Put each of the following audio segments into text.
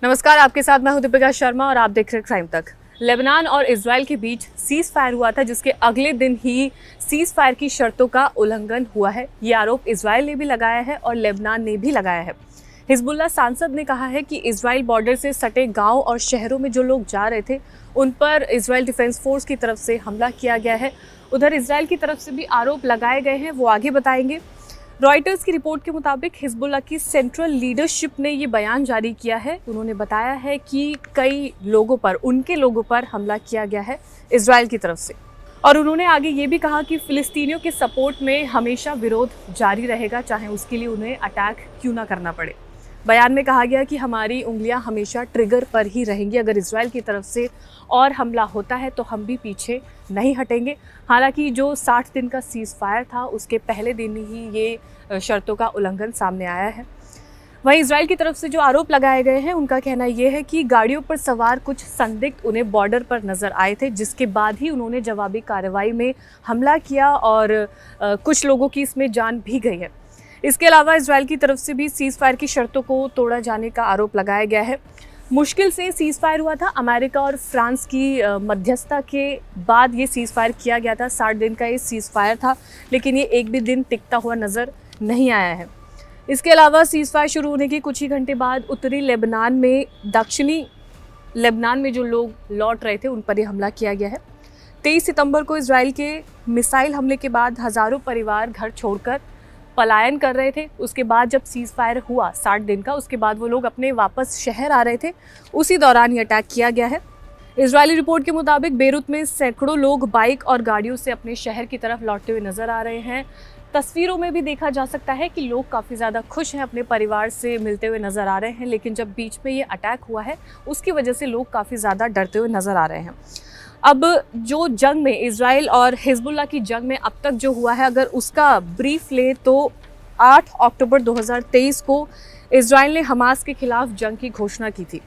नमस्कार, आपके साथ मैं हूं दीपिका शर्मा और आप देख रहे हैं क्राइम तक। लेबनान और इजराइल के बीच सीज फायर हुआ था, जिसके अगले दिन ही सीज फायर की शर्तों का उल्लंघन हुआ है। ये आरोप इजराइल ने भी लगाया है और लेबनान ने भी लगाया है। हिजबुल्लाह सांसद ने कहा है कि इजराइल बॉर्डर से सटे गांव और शहरों में जो लोग जा रहे थे उन पर इजराइल डिफेंस फोर्स की तरफ से हमला किया गया है। उधर इजराइल की तरफ से भी आरोप लगाए गए हैं, वो आगे बताएंगे। रॉयटर्स की रिपोर्ट के मुताबिक हिजबुल्लाह की सेंट्रल लीडरशिप ने ये बयान जारी किया है। उन्होंने बताया है कि कई लोगों पर, उनके लोगों पर हमला किया गया है इजराइल की तरफ से। और उन्होंने आगे ये भी कहा कि फिलिस्तीनियों के सपोर्ट में हमेशा विरोध जारी रहेगा, चाहे उसके लिए उन्हें अटैक क्यों ना करना पड़े। बयान में कहा गया कि हमारी उंगलियां हमेशा ट्रिगर पर ही रहेंगी। अगर इजराइल की तरफ से और हमला होता है तो हम भी पीछे नहीं हटेंगे। हालांकि जो 60 दिन का सीज फायर था, उसके पहले दिन ही ये शर्तों का उल्लंघन सामने आया है। वहीं इजराइल की तरफ से जो आरोप लगाए गए हैं, उनका कहना यह है कि गाड़ियों पर सवार कुछ संदिग्ध उन्हें बॉर्डर पर नजर आए थे, जिसके बाद ही उन्होंने जवाबी कार्रवाई में हमला किया और कुछ लोगों की इसमें जान भी गई है। इसके अलावा इजराइल की तरफ से भी सीज फायर की शर्तों को तोड़ा जाने का आरोप लगाया गया है। मुश्किल से सीज फायर हुआ था। अमेरिका और फ्रांस की मध्यस्थता के बाद ये सीज फायर किया गया था। 60 दिन का ये सीज फायर था, लेकिन ये एक भी दिन टिकता हुआ नज़र नहीं आया है। इसके अलावा सीज फायर शुरू होने के कुछ ही घंटे बाद उत्तरी लेबनान में, दक्षिणी लेबनान में जो लोग लौट रहे थे उन पर यह हमला किया गया है। 23 सितंबर को इजराइल के मिसाइल हमले के बाद हज़ारों परिवार घर छोड़कर पलायन कर रहे थे। उसके बाद जब सीज फायर हुआ 60 दिन का, उसके बाद वो लोग अपने वापस शहर आ रहे थे। उसी दौरान ये अटैक किया गया है। इजरायली रिपोर्ट के मुताबिक बेरूत में सैकड़ों लोग बाइक और गाड़ियों से अपने शहर की तरफ लौटते हुए नजर आ रहे हैं। तस्वीरों में भी देखा जा सकता है कि लोग काफ़ी ज़्यादा खुश हैं, अपने परिवार से मिलते हुए नजर आ रहे हैं। लेकिन जब बीच में ये अटैक हुआ है, उसकी वजह से लोग काफ़ी ज़्यादा डरते हुए नजर आ रहे हैं। अब जो जंग में, इजराइल और हिजबुल्लाह की जंग में अब तक जो हुआ है, अगर उसका ब्रीफ ले तो 8 अक्टूबर 2023 को इजराइल ने हमास के खिलाफ जंग की घोषणा की थी।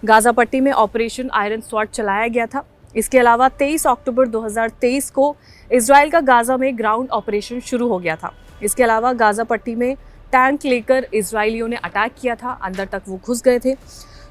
गाज़ा पट्टी में ऑपरेशन आयरन स्वॉर्ड चलाया गया था। इसके अलावा 23 अक्टूबर 2023 को इजराइल का गाज़ा में ग्राउंड ऑपरेशन शुरू हो गया था। इसके अलावा गाज़ा पट्टी में टैंक लेकर इजरायलियों ने अटैक किया था, अंदर तक वो घुस गए थे।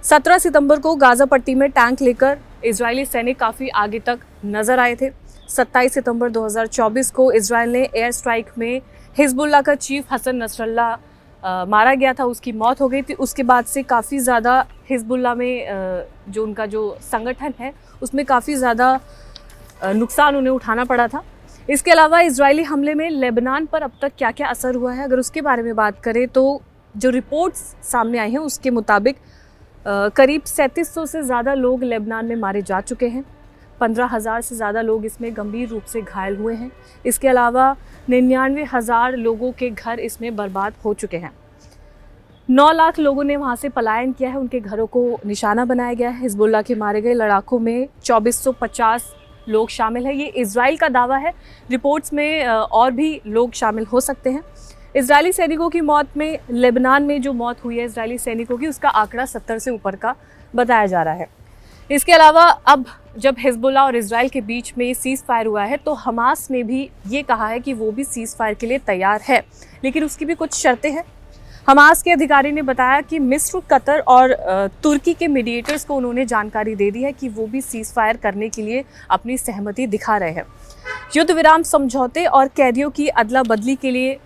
17 सितंबर को गाज़ा पट्टी में टैंक लेकर इजरायली सैनिक काफ़ी आगे तक नजर आए थे। 27 सितंबर 2024 को इजराइल ने एयर स्ट्राइक में हिजबुल्लाह का चीफ हसन नसरल्लाह मारा गया था, उसकी मौत हो गई थी। उसके बाद से काफ़ी ज़्यादा हिजबुल्लाह में जो उनका जो संगठन है, उसमें काफ़ी ज़्यादा नुकसान उन्हें उठाना पड़ा था। इसके अलावा इजरायली हमले में लेबनान पर अब तक क्या क्या असर हुआ है, अगर उसके बारे में बात करें तो जो रिपोर्ट्स सामने आई हैं उसके मुताबिक करीब 3700 से ज़्यादा लोग लेबनान में मारे जा चुके हैं। 15,000 से ज़्यादा लोग इसमें गंभीर रूप से घायल हुए हैं। इसके अलावा 99,000 लोगों के घर इसमें बर्बाद हो चुके हैं। 9 लाख लोगों ने वहाँ से पलायन किया है, उनके घरों को निशाना बनाया गया है। हिजबुल्लाह के मारे गए लड़ाकों में 2450 लोग शामिल हैं। ये इजराइल का दावा है, रिपोर्ट्स में और भी लोग शामिल हो सकते हैं। इजरायली सैनिकों की मौत में, लेबनान में जो मौत हुई है इजरायली सैनिकों की, उसका आंकड़ा 70 से ऊपर का बताया जा रहा है। इसके अलावा अब जब हिजबुल्लाह और इजराइल के बीच में सीज फायर हुआ है, तो हमास ने भी ये कहा है कि वो भी सीज फायर के लिए तैयार है, लेकिन उसकी भी कुछ शर्तें हैं। हमास के अधिकारी ने बताया कि मिस्र, कतर और तुर्की के मीडिएटर्स को उन्होंने जानकारी दे दी है कि वो भी सीज फायर करने के लिए अपनी सहमति दिखा रहे हैं। युद्ध विराम समझौते और कैदियों की अदला बदली के लिए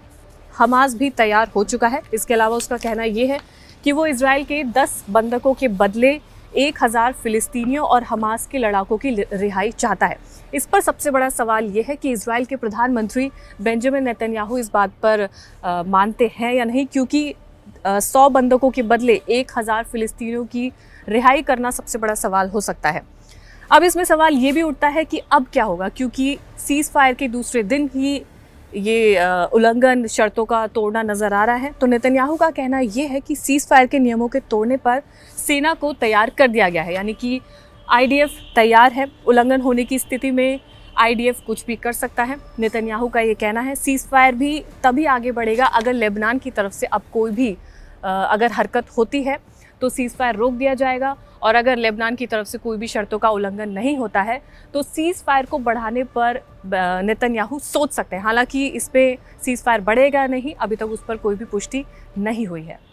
हमास भी तैयार हो चुका है। इसके अलावा उसका कहना यह है कि वो इजराइल के 10 बंधकों के बदले 1000 फिलिस्तीनियों और हमास के लड़ाकों की रिहाई चाहता है। इस पर सबसे बड़ा सवाल ये है कि इजराइल के प्रधानमंत्री बेंजामिन नेतन्याहू इस बात पर मानते हैं या नहीं, क्योंकि 100 बंधकों के बदले 1000 फिलिस्तीनियों की रिहाई करना सबसे बड़ा सवाल हो सकता है। अब इसमें सवाल ये भी उठता है कि अब क्या होगा, क्योंकि सीज फायर के दूसरे दिन ही ये उल्लंघन, शर्तों का तोड़ना नजर आ रहा है। तो नेतन्याहू का कहना यह है कि सीज फायर के नियमों के तोड़ने पर सेना को तैयार कर दिया गया है, यानी कि आईडीएफ तैयार है। उल्लंघन होने की स्थिति में आईडीएफ कुछ भी कर सकता है। नेतन्याहू का ये कहना है सीज फायर भी तभी आगे बढ़ेगा अगर लेबनान की तरफ से अब कोई भी अगर हरकत होती है तो सीज फायर रोक दिया जाएगा, और अगर लेबनान की तरफ से कोई भी शर्तों का उल्लंघन नहीं होता है तो सीज फायर को बढ़ाने पर नेतन्याहू सोच सकते हैं। हालांकि इस पे सीज फायर बढ़ेगा नहीं, अभी तक उस पर कोई भी पुष्टि नहीं हुई है।